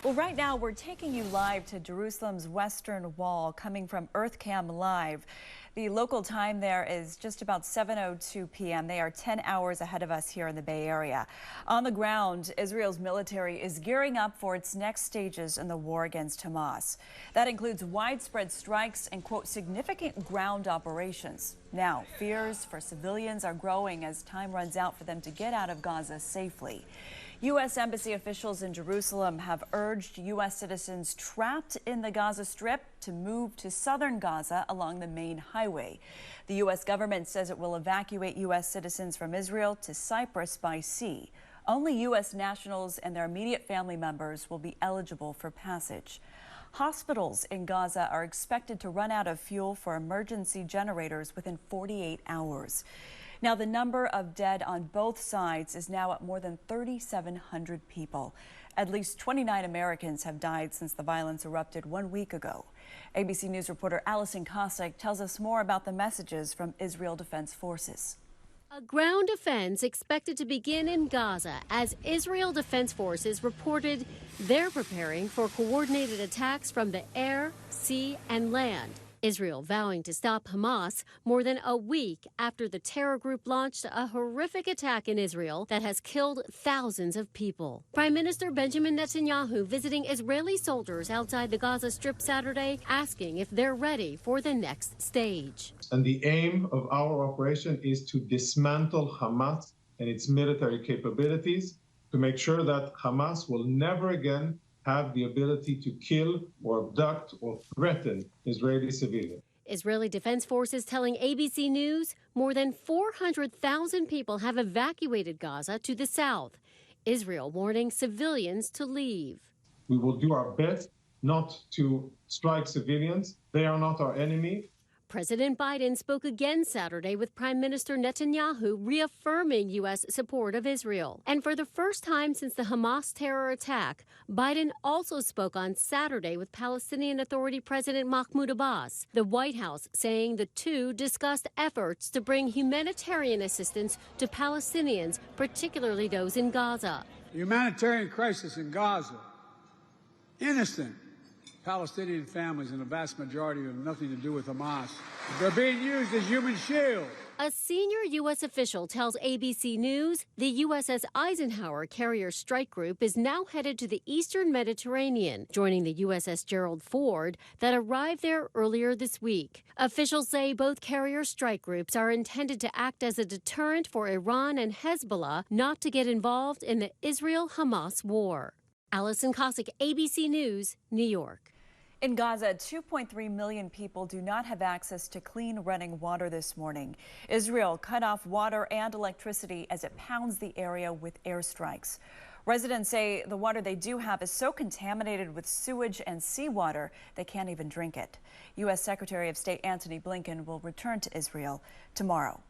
Well, right now we're taking you live to Jerusalem's Western Wall, coming from EarthCam Live. The local time there is just about 7:02 p.m. They are 10 hours ahead of us here in the Bay Area. On the ground, Israel's military is gearing up for its next stages in the war against Hamas. That includes widespread strikes and, quote, significant ground operations. Now, fears for civilians are growing as time runs out for them to get out of Gaza safely. U.S. Embassy officials in Jerusalem have urged U.S. citizens trapped in the Gaza Strip to move to southern Gaza along the main highway. The U.S. government says it will evacuate U.S. citizens from Israel to Cyprus by sea. Only U.S. nationals and their immediate family members will be eligible for passage. Hospitals in Gaza are expected to run out of fuel for emergency generators within 48 hours. Now, the number of dead on both sides is now at more than 3,700 people. At least 29 Americans have died since the violence erupted 1 week ago. ABC News reporter Allison Cossack tells us more about the messages from Israel Defense Forces. A ground offense expected to begin in Gaza as Israel Defense Forces reported they're preparing for coordinated attacks from the air, sea, and land. Israel vowing to stop Hamas more than a week after the terror group launched a horrific attack in Israel that has killed thousands of people. Prime Minister Benjamin Netanyahu visiting Israeli soldiers outside the Gaza Strip Saturday, asking if they're ready for the next stage. And the aim of our operation is to dismantle Hamas and its military capabilities to make sure that Hamas will never again have the ability to kill or abduct or threaten Israeli civilians. Israeli Defense Forces telling ABC News more than 400,000 people have evacuated Gaza to the south. Israel warning civilians to leave. We will do our best not to strike civilians. They are not our enemy. President Biden spoke again Saturday with Prime Minister Netanyahu, reaffirming U.S. support of Israel. And for the first time since the Hamas terror attack, Biden also spoke on Saturday with Palestinian Authority President Mahmoud Abbas. The White House saying the two discussed efforts to bring humanitarian assistance to Palestinians, particularly those in Gaza. The humanitarian crisis in Gaza, innocent Palestinian families, and the vast majority have nothing to do with Hamas. They're being used as human shields. A senior U.S. official tells ABC News the USS Eisenhower carrier strike group is now headed to the eastern Mediterranean, joining the USS Gerald Ford that arrived there earlier this week. Officials say both carrier strike groups are intended to act as a deterrent for Iran and Hezbollah not to get involved in the Israel-Hamas war. Allison Cossack, ABC News, New York. In Gaza, 2.3 million people do not have access to clean running water this morning. Israel cut off water and electricity as it pounds the area with airstrikes. Residents say the water they do have is so contaminated with sewage and seawater they can't even drink it. U.S. Secretary of State Antony Blinken will return to Israel tomorrow.